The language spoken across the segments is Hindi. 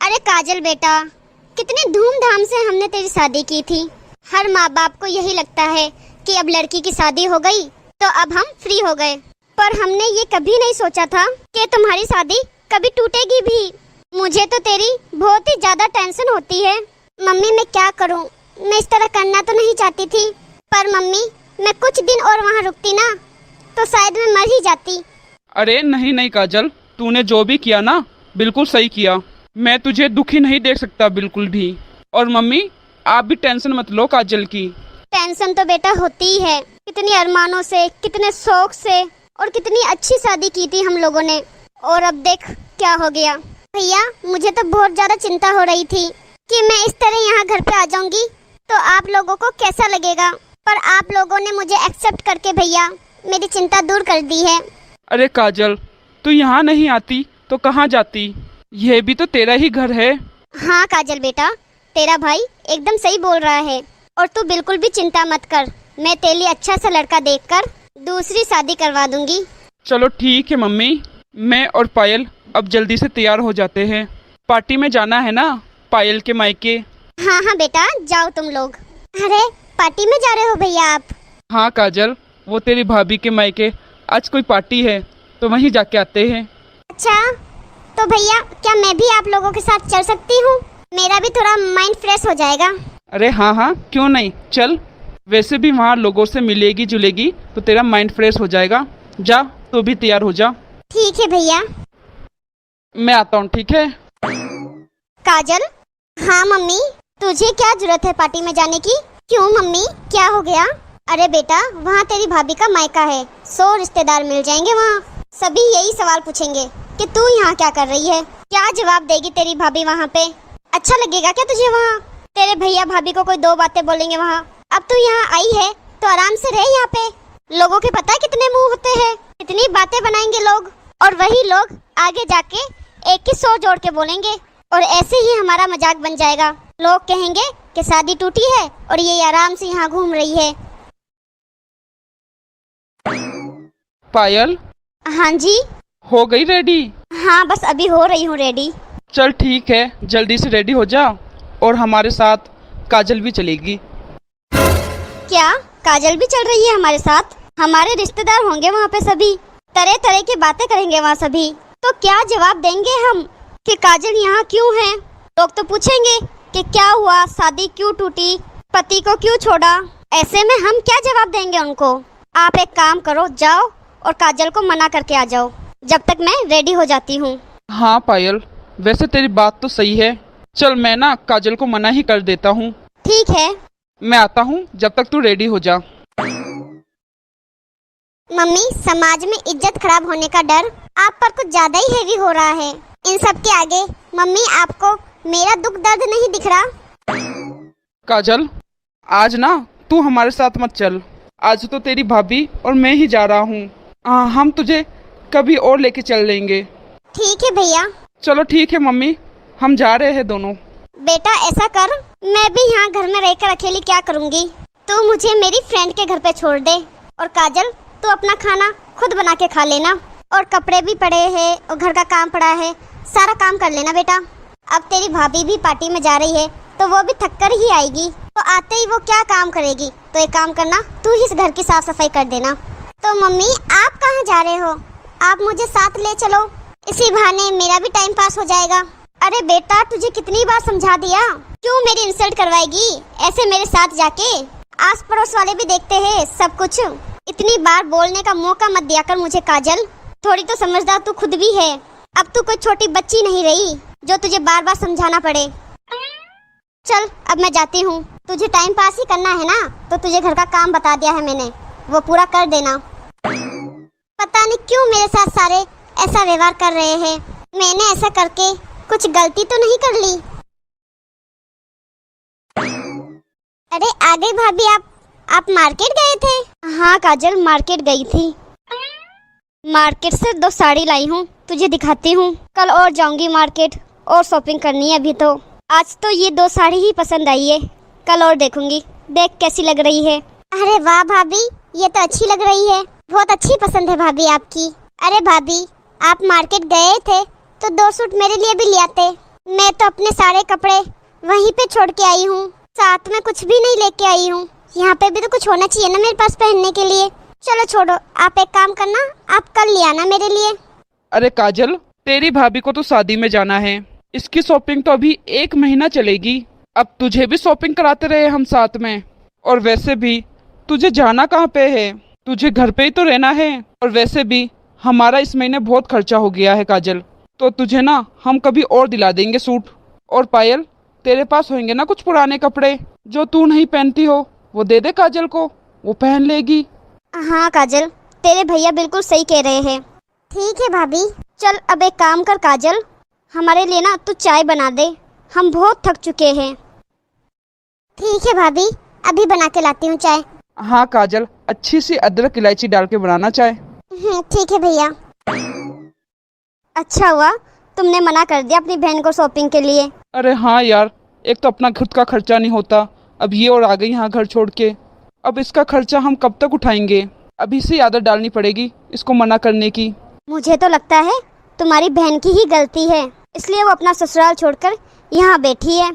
अरे काजल बेटा, कितने धूमधाम से हमने तेरी शादी की थी। हर माँ बाप को यही लगता है कि अब लड़की की शादी हो गई तो अब हम फ्री हो गए, पर हमने ये कभी नहीं सोचा था कि तुम्हारी शादी कभी टूटेगी भी। मुझे तो तेरी बहुत ही ज्यादा टेंशन होती है। मम्मी मैं क्या करूं? मैं इस तरह करना तो नहीं चाहती थी, पर मम्मी मैं कुछ दिन और वहाँ रुकती ना तो शायद मैं मर ही जाती। अरे नहीं नहीं काजल, तूने जो भी किया ना बिल्कुल सही किया। मैं तुझे दुखी नहीं देख सकता बिल्कुल भी। और मम्मी आप भी टेंशन मत लो काजल की। टेंशन तो बेटा होती ही है। कितनी अरमानों से, कितने शौक से और कितनी अच्छी शादी की थी हम लोगों ने, और अब देख क्या हो गया। भैया मुझे तो बहुत ज्यादा चिंता हो रही थी कि मैं इस तरह यहाँ घर पे आ जाऊंगी तो आप लोगों को कैसा लगेगा, पर आप लोगों ने मुझे एक्सेप्ट करके भैया मेरी चिंता दूर कर दी है। अरे काजल, तू यहाँ नहीं आती तो कहाँ जाती? यह भी तो तेरा ही घर है। हाँ काजल बेटा, तेरा भाई एकदम सही बोल रहा है, और तू बिल्कुल भी चिंता मत कर। मैं तेरे लिए अच्छा सा लड़का देखकर दूसरी शादी करवा दूंगी। चलो ठीक है मम्मी, मैं और पायल अब जल्दी से तैयार हो जाते हैं। पार्टी में जाना है ना, पायल के मायके। हाँ हाँ बेटा जाओ तुम लोग। अरे पार्टी में जा रहे हो भैया आप? हाँ काजल, वो तेरी भाभी के मायके आज कोई पार्टी है तो वहीं जाके आते हैं। अच्छा तो भैया क्या मैं भी आप लोगों के साथ चल सकती हूँ? मेरा भी थोड़ा माइंड फ्रेश हो जाएगा। अरे हाँ हाँ क्यों नहीं, चल। वैसे भी वहाँ लोगों से मिलेगी जुलेगी तो तेरा माइंड फ्रेश हो जाएगा। जा तू भी तैयार हो जा। ठीक है भैया। मैं आता हूँ, ठीक है। काजल। हाँ मम्मी, तुझे क्या जरूरत है पार्टी में जाने की? क्यों मम्मी क्या हो गया? अरे बेटा वहाँ तेरी भाभी का मायका है, 100 रिश्तेदार मिल जाएंगे वहाँ। सभी यही सवाल पूछेंगे कि तू यहाँ क्या कर रही है। क्या जवाब देगी तेरी भाभी वहाँ पे? अच्छा लगेगा क्या तुझे वहाँ? तेरे भैया भाभी को कोई 2 बातें बोलेंगे वहाँ। अब तू यहाँ आई है तो आराम से रह यहाँ पे। लोगों के पता है कितने मुंह होते हैं, कितनी बातें बनाएंगे लोग, और वही लोग आगे जाके एक ही 100 जोड़ के बोलेंगे, और ऐसे ही हमारा मजाक बन जाएगा। लोग कहेंगे कि शादी टूटी है और ये आराम से यहाँ घूम रही है। पायल। हाँ जी। हो गई रेडी? हाँ बस अभी हो रही हूँ रेडी। चल ठीक है, जल्दी से रेडी हो जा। और हमारे साथ काजल भी चलेगी। क्या काजल भी चल रही है हमारे साथ? हमारे रिश्तेदार होंगे वहाँ पे, सभी तरह तरह की बातें करेंगे वहाँ सभी। तो क्या जवाब देंगे हम कि काजल यहाँ क्यों है? लोग तो पूछेंगे कि क्या हुआ, शादी क्यों टूटी, पति को क्यों छोड़ा। ऐसे में हम क्या जवाब देंगे उनको? आप एक काम करो, जाओ और काजल को मना करके आ जाओ जब तक मैं रेडी हो जाती हूँ। हाँ पायल, वैसे तेरी बात तो सही है। चल मैं ना काजल को मना ही कर देता हूँ। ठीक है। मैं आता हूँ, जब तक तू रेडी हो जा। मम्मी समाज में इज्जत खराब होने का डर आप पर कुछ ज्यादा ही हैवी हो रहा है। इन सब के आगे मम्मी आपको मेरा दुख दर्द नहीं दिख रहा? काजल आज ना तू हमारे साथ मत चल। आज तो तेरी भाभी और मैं ही जा रहा हूँ। हम तुझे कभी और लेके चल लेंगे। ठीक है भैया। चलो ठीक है मम्मी, हम जा रहे हैं दोनों। बेटा ऐसा कर, मैं भी यहाँ घर में रहकर अकेली क्या करूँगी। तू मुझे मेरी फ्रेंड के घर पे छोड़ दे, और काजल तू अपना खाना खुद बना के खा लेना, और कपड़े भी पड़े हैं और घर का काम पड़ा है, सारा काम कर लेना बेटा। अब तेरी भाभी भी पार्टी में जा रही है तो वो भी थक कर ही आएगी, तो आते ही वो क्या काम करेगी। तो एक काम करना, तू ही इस घर की साफ सफाई कर देना। तो मम्मी आप कहाँ जा रहे हो? आप मुझे साथ ले चलो, इसी बहाने मेरा भी टाइम पास हो जाएगा। अरे बेटा तुझे कितनी बार समझा दिया, क्यों मेरी इंसल्ट करवाएगी ऐसे मेरे साथ जाके? आस पड़ोस वाले भी देखते हैं सब कुछ। इतनी बार बोलने का मौका मत दिया कर मुझे काजल। थोड़ी तो समझदार तू खुद भी है। अब तू कोई छोटी बच्ची नहीं रही जो तुझे बार बार समझाना पड़े। चल अब मैं जाती हूँ। तुझे टाइम पास ही करना है ना, तो तुझे घर का काम बता दिया है मैंने, वो पूरा कर देना। पता नहीं क्यों मेरे साथ सारे ऐसा व्यवहार कर रहे हैं। मैंने ऐसा करके कुछ गलती तो नहीं कर ली? अरे आ गई भाभी आप मार्केट गए थे? हाँ काजल मार्केट गई थी। मार्केट से 2 साड़ी लाई हूँ, तुझे दिखाती हूँ। कल और जाऊंगी मार्केट, और शॉपिंग करनी है अभी तो। आज तो ये 2 साड़ी ही पसंद आई है, कल और देखूंगी, देख कैसी लग रही है। अरे वाह भाभी, ये तो अच्छी लग रही है, बहुत अच्छी पसंद है भाभी आपकी। अरे भाभी आप मार्केट गए थे तो 2 सूट मेरे लिए भी ले आते। मैं तो अपने सारे कपड़े वहीं पे छोड़ के आई हूँ, साथ में कुछ भी नहीं लेके आई हूँ। यहाँ पे भी तो कुछ होना चाहिए ना मेरे पास पहनने के लिए। चलो छोड़ो, आप एक काम करना, आप कल ले आना मेरे लिए। अरे काजल, तेरी भाभी को तो शादी में जाना है, इसकी शॉपिंग तो अभी 1 महीना चलेगी। अब तुझे भी शॉपिंग कराते रहे हम साथ में। और वैसे भी तुझे जाना कहाँ पे है, तुझे घर पे ही तो रहना है। और वैसे भी हमारा इस महीने बहुत खर्चा हो गया है काजल, तो तुझे ना हम कभी और दिला देंगे सूट। और पायल, तेरे पास होंगे ना कुछ पुराने कपड़े जो तू नहीं पहनती हो, वो दे दे काजल को, वो पहन लेगी। हाँ काजल, तेरे भैया बिल्कुल सही कह रहे हैं। ठीक है भाभी। चल अब एक काम कर काजल, हमारे लिए ना तू चाय बना दे, हम बहुत थक चुके हैं। ठीक है भाभी, अभी बना के लाती हूँ चाय। हाँ काजल, अच्छी सी अदरक इलायची डाल के बनाना चाय। ठीक है भैया। अच्छा हुआ तुमने मना कर दिया अपनी बहन को शॉपिंग के लिए। अरे हाँ यार, एक तो अपना खुद का खर्चा नहीं होता, अब ये और आ गई यहाँ घर छोड़ के। अब इसका खर्चा हम कब तक उठाएंगे। अभी से आदत डालनी पड़ेगी इसको मना करने की। मुझे तो लगता है तुम्हारी बहन की ही गलती है, इसलिए वो अपना ससुराल छोड़कर यहाँ बैठी है।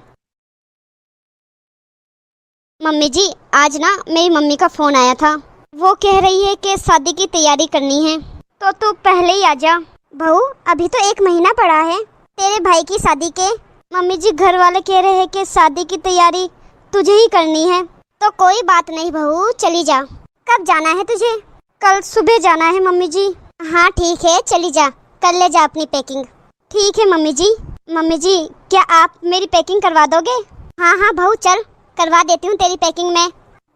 मम्मी जी, आज ना मेरी मम्मी का फ़ोन आया था, वो कह रही है कि शादी की तैयारी करनी है, तो तू पहले ही आ जा। बहू, अभी तो 1 महीना पड़ा है तेरे भाई की शादी के। मम्मी जी, घर वाले कह रहे हैं कि शादी की तैयारी तुझे ही करनी है। तो कोई बात नहीं बहू, चली जा। कब जाना है तुझे? कल सुबह जाना है मम्मी जी। हाँ ठीक है, चली जा, कर ले जा अपनी पैकिंग। ठीक है मम्मी जी। मम्मी जी, क्या आप मेरी पैकिंग करवा दोगे? हाँ हाँ बहू, चल करवा देती हूँ तेरी पैकिंग में।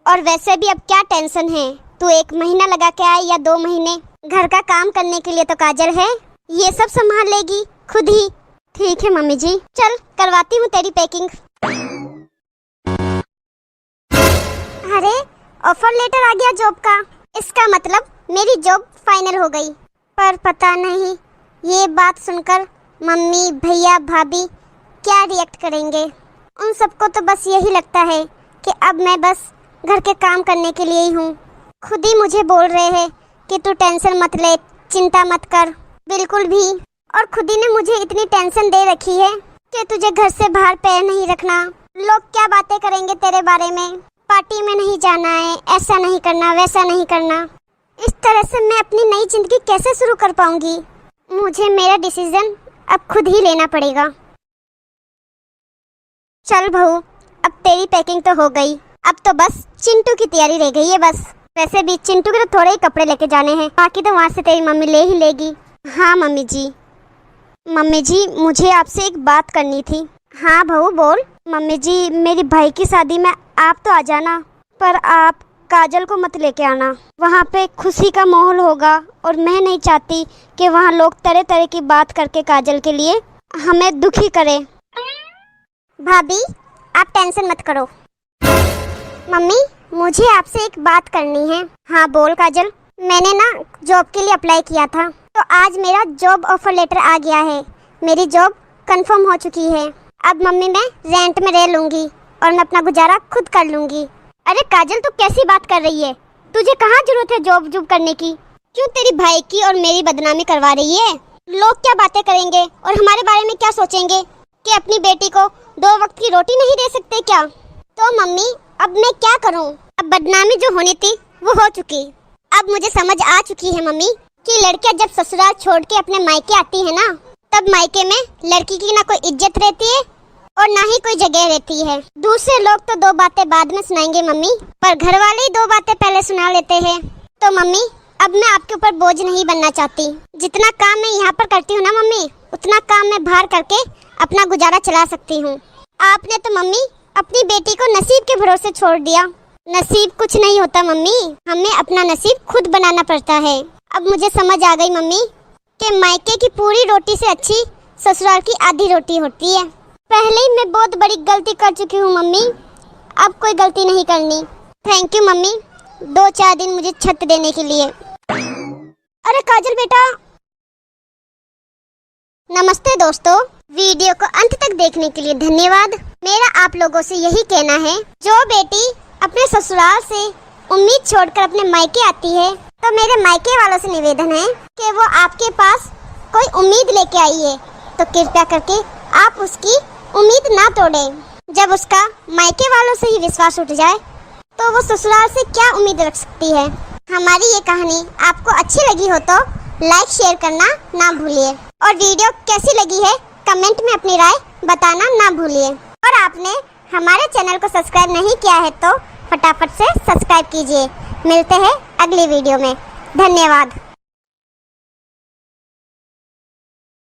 और वैसे भी अब क्या टेंशन है, तू 1 महीना लगा के आए या 2 महीने, घर का काम करने के लिए तो काजल है, ये सब संभाल लेगी खुद ही। ठीक है मम्मी जी, चल करवाती हूँ तेरी पैकिंग। अरे ऑफर लेटर आ गया जॉब का, इसका मतलब मेरी जॉब फाइनल हो गई। पर पता नहीं ये बात सुनकर मम्मी, भैया, भाभी क्या रिएक्ट करेंगे। उन सबको तो बस यही लगता है कि अब मैं बस घर के काम करने के लिए ही हूँ। खुद ही मुझे बोल रहे हैं कि तू टेंशन मत ले, चिंता मत कर, बिल्कुल भी। और खुद ही ने मुझे इतनी टेंशन दे रखी है कि तुझे घर से बाहर पैर नहीं रखना, लोग क्या बातें करेंगे तेरे बारे में, पार्टी में नहीं जाना है, ऐसा नहीं करना, वैसा नहीं करना। इस तरह से मैं अपनी नई जिंदगी कैसे शुरू कर पाऊंगी। मुझे मेरा डिसीजन अब खुद ही लेना पड़ेगा। चल बहू, अब तेरी पैकिंग तो हो गई, अब तो बस चिंटू की तैयारी रह गई है बस। वैसे भी चिंटू के तो थोड़े ही कपड़े लेके जाने हैं, बाकी तो वहाँ से तेरी मम्मी ले ही लेगी। हाँ मम्मी जी। मम्मी जी, मुझे आपसे एक बात करनी थी। हाँ बहू बोल। मम्मी जी, मेरी भाई की शादी में आप तो आ जाना, पर आप काजल को मत लेके आना। वहाँ पे खुशी का माहौल होगा और मैं नहीं चाहती कि वहाँ लोग तरह तरह की बात करके काजल के लिए हमें दुखी करें। भाभी, आप टेंशन मत करो। मम्मी, मुझे आपसे एक बात करनी है। हाँ बोल काजल। मैंने ना जॉब के लिए अप्लाई किया था, तो आज मेरा जॉब ऑफर लेटर आ गया है, मेरी जॉब कंफर्म हो चुकी है। अब मम्मी, मैं रेंट में रह लूँगी और मैं अपना गुजारा खुद कर लूँगी। अरे काजल, तू कैसी बात कर रही है? तुझे कहाँ जरूरत है जॉब करने की? क्यों तेरी भाई की और मेरी बदनामी करवा रही है? लोग क्या बातें करेंगे और हमारे बारे में क्या सोचेंगे कि अपनी बेटी को 2 वक्त की रोटी नहीं दे सकते क्या? तो मम्मी, अब मैं क्या करूं? अब बदनामी जो होनी थी वो हो चुकी। अब मुझे समझ आ चुकी है मम्मी कि लड़कियां जब ससुराल छोड़ के अपने मायके आती है ना, तब मायके में लड़की की ना कोई इज्जत रहती है और ना ही कोई जगह रहती है। दूसरे लोग तो 2 बातें बाद में सुनाएंगे मम्मी, पर घर वाले ही 2 बातें पहले सुना लेते हैं। तो मम्मी, अब मैं आपके ऊपर बोझ नहीं बनना चाहती। जितना काम मैं यहाँ पर करती हूँ ना मम्मी, उतना काम मैं बाहर करके अपना गुजारा चला सकती हूँ। आपने तो मम्मी अपनी बेटी को नसीब के भरोसे छोड़ दिया। नसीब कुछ नहीं होता मम्मी, हमें अपना नसीब खुद बनाना पड़ता है। अब मुझे समझ आ गई मम्मी कि मायके की पूरी रोटी से अच्छी ससुराल की आधी रोटी होती है। पहले ही मैं बहुत बड़ी गलती कर चुकी हूँ मम्मी, अब कोई गलती नहीं करनी। थैंक यू मम्मी, 2-4 दिन मुझे छत देने के लिए। अरे काजल बेटा। नमस्ते दोस्तों, वीडियो को अंत तक देखने के लिए धन्यवाद। मेरा आप लोगों से यही कहना है, जो बेटी अपने ससुराल से उम्मीद छोड़कर अपने मायके आती है, तो मेरे मायके वालों से निवेदन है कि वो आपके पास कोई उम्मीद लेके आई है, तो कृपया करके आप उसकी उम्मीद ना तोड़ें। जब उसका मायके वालों से ही विश्वास उठ जाए तो वो ससुराल से क्या उम्मीद रख सकती है। हमारी ये कहानी आपको अच्छी लगी हो तो लाइक शेयर करना ना भूलिए और वीडियो कैसी लगी है कमेंट में अपनी राय बताना ना भूलिए। और आपने हमारे चैनल को सब्सक्राइब नहीं किया है तो फटाफट से सब्सक्राइब कीजिए। मिलते हैं अगली वीडियो में। धन्यवाद।